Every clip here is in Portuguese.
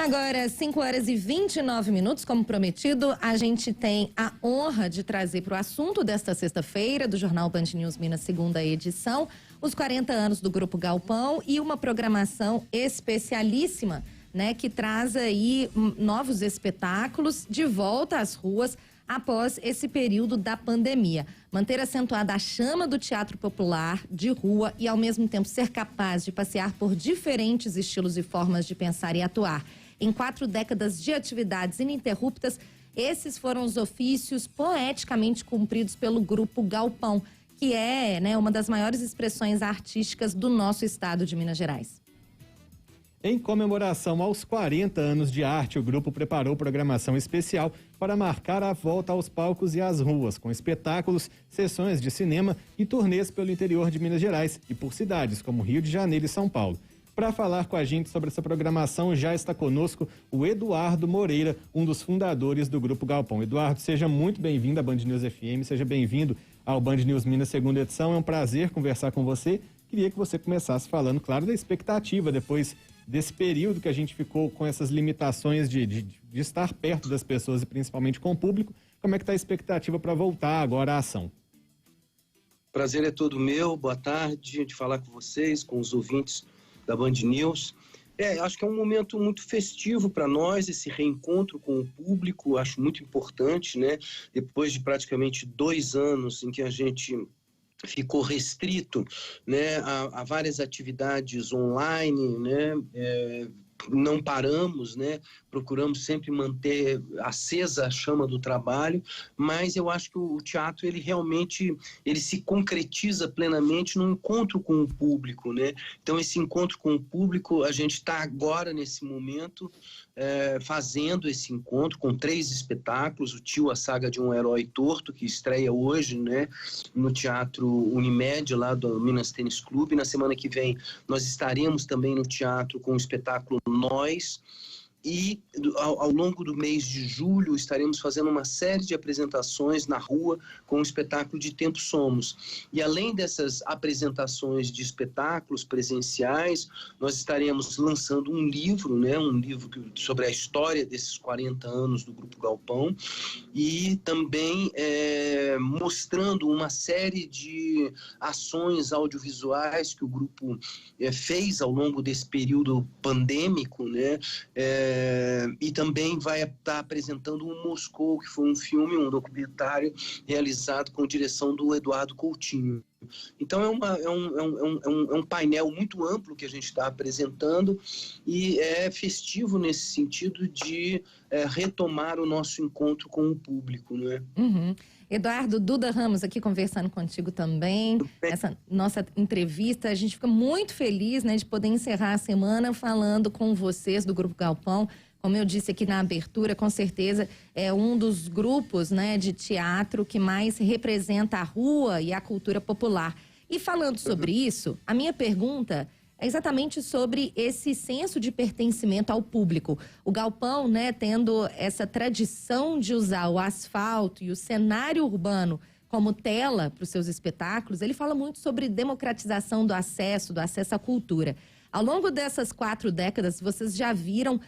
Agora, 5h29, como prometido, a gente tem a honra de trazer para o assunto desta sexta-feira do Jornal Band News Minas, segunda edição, os 40 anos do Grupo Galpão e uma programação especialíssima, né, que traz aí novos espetáculos de volta às ruas após esse período da pandemia. Manter acentuada a chama do teatro popular de rua e, ao mesmo tempo, ser capaz de passear por diferentes estilos e formas de pensar e atuar. Em 4 décadas de atividades ininterruptas, esses foram os ofícios poeticamente cumpridos pelo Grupo Galpão, que é, né, uma das maiores expressões artísticas do nosso estado de Minas Gerais. Em comemoração aos 40 anos de arte, o grupo preparou programação especial para marcar a volta aos palcos e às ruas, com espetáculos, sessões de cinema e turnês pelo interior de Minas Gerais e por cidades como Rio de Janeiro e São Paulo. Para falar com a gente sobre essa programação, já está conosco o Eduardo Moreira, um dos fundadores do Grupo Galpão. Eduardo, seja muito bem-vindo à Band News FM, seja bem-vindo ao Band News Minas, segunda edição. É um prazer conversar com você. Queria que você começasse falando, claro, da expectativa depois desse período que a gente ficou com essas limitações de estar perto das pessoas e principalmente com o público. Como é que está a expectativa para voltar agora à ação? Prazer é todo meu, boa tarde, de falar com vocês, com os ouvintes da Band News. Acho que é um momento muito festivo para nós, esse reencontro com o público, acho muito importante, né? Depois de praticamente 2 anos em que a gente ficou restrito, né, a várias atividades online, né, não paramos, né, procuramos sempre manter acesa a chama do trabalho, mas eu acho que o teatro, ele realmente, ele se concretiza plenamente no encontro com o público, né, então esse encontro com o público, a gente está agora nesse momento fazendo esse encontro com 3 espetáculos, o Tio, a Saga de um Herói Torto, que estreia hoje, né, no Teatro Unimed, lá do Minas Tênis Clube. Na semana que vem nós estaremos também no teatro com o espetáculo Nós, e ao longo do mês de julho estaremos fazendo uma série de apresentações na rua com o espetáculo De Tempo Somos. E além dessas apresentações de espetáculos presenciais, nós estaremos lançando um livro, né, sobre a história desses 40 anos do Grupo Galpão, e também mostrando uma série de ações audiovisuais que o grupo fez ao longo desse período pandêmico, né, e também vai estar apresentando o Moscou, que foi um documentário realizado com direção do Eduardo Coutinho. Então é um painel muito amplo que a gente está apresentando e é festivo nesse sentido de retomar o nosso encontro com o público, né? Uhum. Eduardo, Duda Ramos aqui conversando contigo também, essa nossa entrevista, a gente fica muito feliz, né, de poder encerrar a semana falando com vocês do Grupo Galpão. Como eu disse aqui na abertura, com certeza é um dos grupos, né, de teatro que mais representa a rua e a cultura popular. E falando sobre isso, a minha pergunta é exatamente sobre esse senso de pertencimento ao público. O Galpão, né, tendo essa tradição de usar o asfalto e o cenário urbano como tela para os seus espetáculos, ele fala muito sobre democratização do acesso à cultura. Ao longo dessas 4 décadas, vocês já viram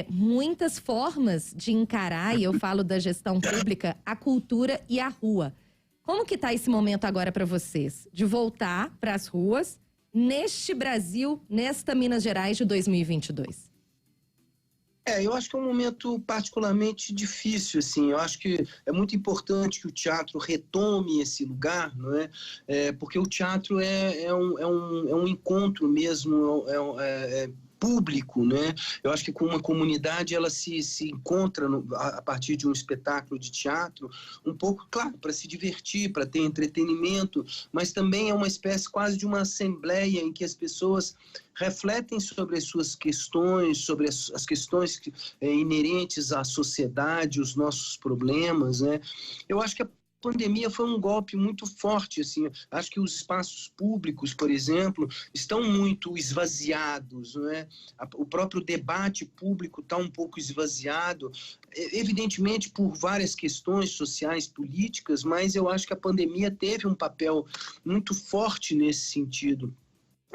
muitas formas de encarar, e eu falo da gestão pública, a cultura e a rua. Como que está esse momento agora para vocês? De voltar para as ruas neste Brasil, nesta Minas Gerais de 2022? Eu acho que é um momento particularmente difícil, assim. Eu acho que é muito importante que o teatro retome esse lugar, não é? Porque o teatro é um encontro mesmo, público, né? Eu acho que com uma comunidade ela se encontra a partir de um espetáculo de teatro, um pouco, claro, para se divertir, para ter entretenimento, mas também é uma espécie quase de uma assembleia em que as pessoas refletem sobre as suas questões, sobre as questões inerentes à sociedade, os nossos problemas, né? Eu acho que a pandemia foi um golpe muito forte, assim. Acho que os espaços públicos, por exemplo, estão muito esvaziados, não é? O próprio debate público está um pouco esvaziado, evidentemente por várias questões sociais, políticas, mas eu acho que a pandemia teve um papel muito forte nesse sentido.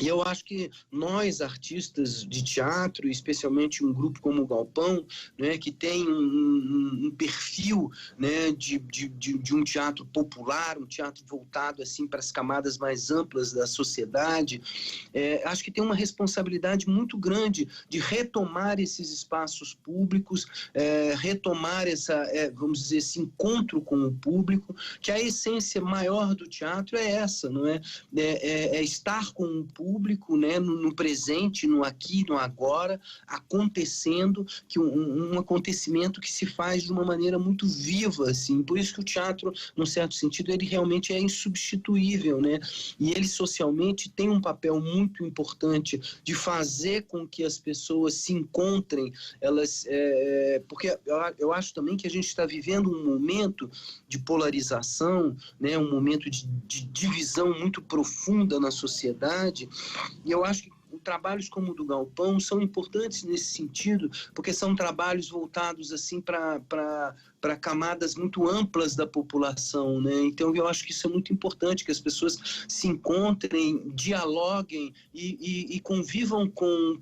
E eu acho que nós, artistas de teatro, especialmente um grupo como o Galpão, né, que tem um perfil, né, de um teatro popular, um teatro voltado assim, para as camadas mais amplas da sociedade, acho que tem uma responsabilidade muito grande de retomar esses espaços públicos, retomar vamos dizer, esse encontro com o público, que a essência maior do teatro é essa, não é? É estar com o público, né, no presente, no aqui, no agora, acontecendo, que um acontecimento que se faz de uma maneira muito viva, assim. Por isso que o teatro, num certo sentido, ele realmente é insubstituível, né? E ele socialmente tem um papel muito importante de fazer com que as pessoas se encontrem, porque eu acho também que a gente está vivendo um momento de polarização, né, um momento de divisão muito profunda na sociedade, e eu acho que trabalhos como o do Galpão são importantes nesse sentido, porque são trabalhos voltados assim para camadas muito amplas da população, né? Então eu acho que isso é muito importante, que as pessoas se encontrem, dialoguem e convivam com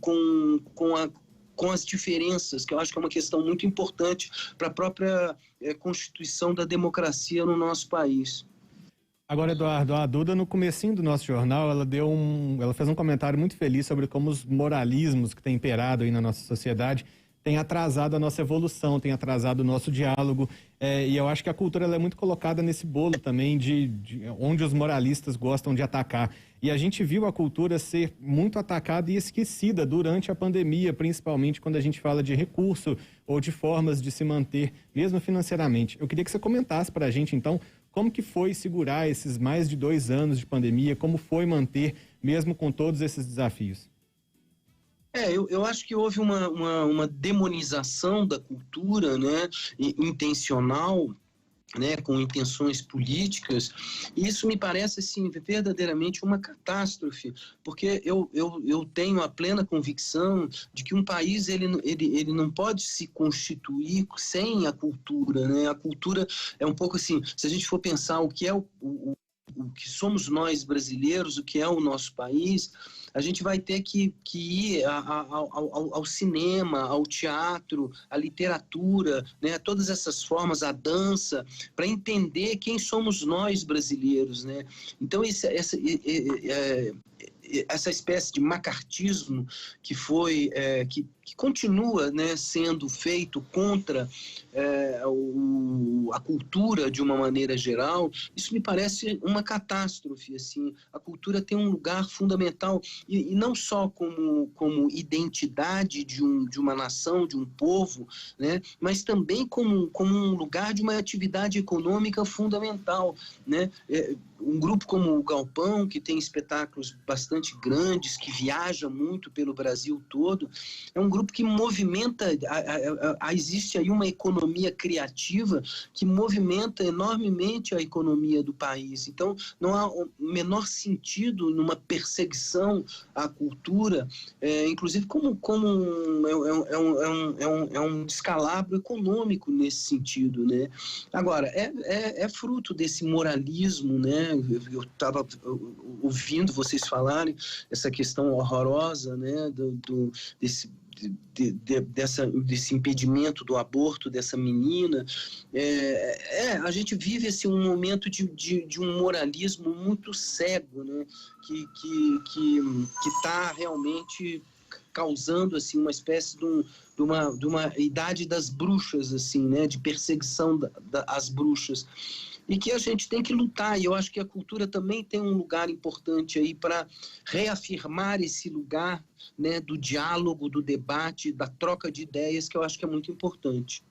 as diferenças, que eu acho que é uma questão muito importante para a própria constituição da democracia no nosso país. Agora, Eduardo, a Duda, no comecinho do nosso jornal, ela fez um comentário muito feliz sobre como os moralismos que têm imperado aí na nossa sociedade têm atrasado a nossa evolução, têm atrasado o nosso diálogo, e eu acho que a cultura ela é muito colocada nesse bolo também de onde os moralistas gostam de atacar. E a gente viu a cultura ser muito atacada e esquecida durante a pandemia, principalmente quando a gente fala de recurso ou de formas de se manter, mesmo financeiramente. Eu queria que você comentasse para a gente, então, como que foi segurar esses mais de 2 anos de pandemia, como foi manter, mesmo com todos esses desafios? Eu acho que houve uma demonização da cultura, né, intencional, né, com intenções políticas, e isso me parece assim, verdadeiramente uma catástrofe, porque eu tenho a plena convicção de que um país ele não pode se constituir sem a cultura, né? A cultura é um pouco assim, se a gente for pensar o que é o que somos nós brasileiros, o que é o nosso país, a gente vai ter que ir ao cinema, ao teatro, à literatura, né? Todas essas formas, a dança, para entender quem somos nós brasileiros, né? Então, essa espécie de macartismo que foi, que continua, né, sendo feito contra a cultura de uma maneira geral, isso me parece uma catástrofe, assim. A cultura tem um lugar fundamental, e não só como identidade de uma nação, de um povo, né, mas também como um lugar de uma atividade econômica fundamental, né? Um grupo como o Galpão, que tem espetáculos bastante grandes, que viaja muito pelo Brasil todo, é um grupo que movimenta, existe aí uma economia criativa que movimenta enormemente a economia do país. Então, não há o menor sentido numa perseguição à cultura, inclusive como um descalabro econômico nesse sentido, né? Agora, é fruto desse moralismo, né? Eu estava ouvindo vocês falarem essa questão horrorosa, né, desse impedimento do aborto dessa menina. A gente vive assim, um momento de um moralismo muito cego, né, que está realmente causando assim, uma espécie de uma idade das bruxas, assim, né, de perseguição às bruxas. E que a gente tem que lutar, e eu acho que a cultura também tem um lugar importante aí para reafirmar esse lugar, né, do diálogo, do debate, da troca de ideias, que eu acho que é muito importante.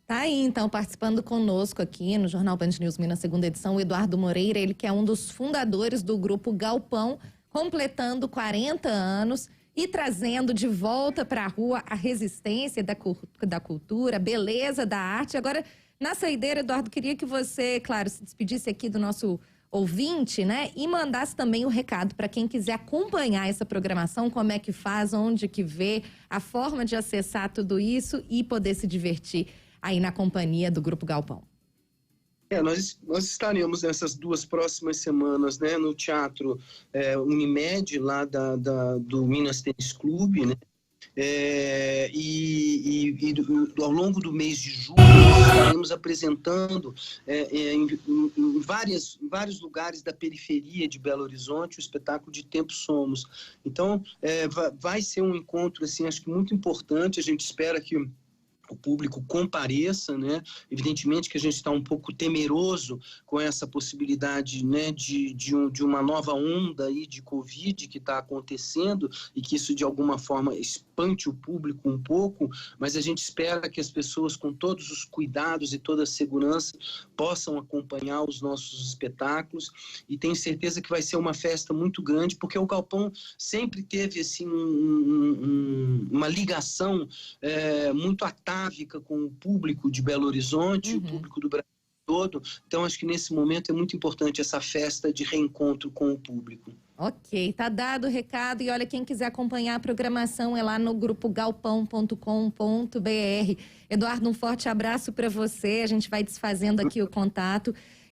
Tá aí, então, participando conosco aqui no Jornal Band News Minas, segunda edição, o Eduardo Moreira, ele que é um dos fundadores do grupo Galpão, completando 40 anos e trazendo de volta para a rua a resistência da cultura, a beleza da arte. Agora, na saideira, Eduardo, queria que você, claro, se despedisse aqui do nosso ouvinte, né? E mandasse também o recado para quem quiser acompanhar essa programação, como é que faz, onde que vê, a forma de acessar tudo isso e poder se divertir aí na companhia do Grupo Galpão. Nós estaremos nessas 2 próximas semanas, né, no Teatro Unimed, lá do Minas Tênis Clube, né? Ao longo do mês de julho nós estaremos apresentando em vários lugares da periferia de Belo Horizonte o espetáculo De Tempo Somos. Então, vai ser um encontro, assim, acho que muito importante. A gente espera que o público compareça, né? Evidentemente que a gente está um pouco temeroso com essa possibilidade, né, de uma nova onda aí de Covid que está acontecendo e que isso de alguma forma espante o público um pouco, mas a gente espera que as pessoas, com todos os cuidados e toda a segurança, possam acompanhar os nossos espetáculos, e tenho certeza que vai ser uma festa muito grande, porque o Galpão sempre teve assim uma ligação muito atávica com o público de Belo Horizonte, o público do Brasil todo. Então, acho que nesse momento é muito importante essa festa de reencontro com o público. Ok, tá dado o recado. E olha, quem quiser acompanhar a programação é lá no grupo galpão.com.br. Eduardo, um forte abraço para você. A gente vai desfazendo aqui o contato.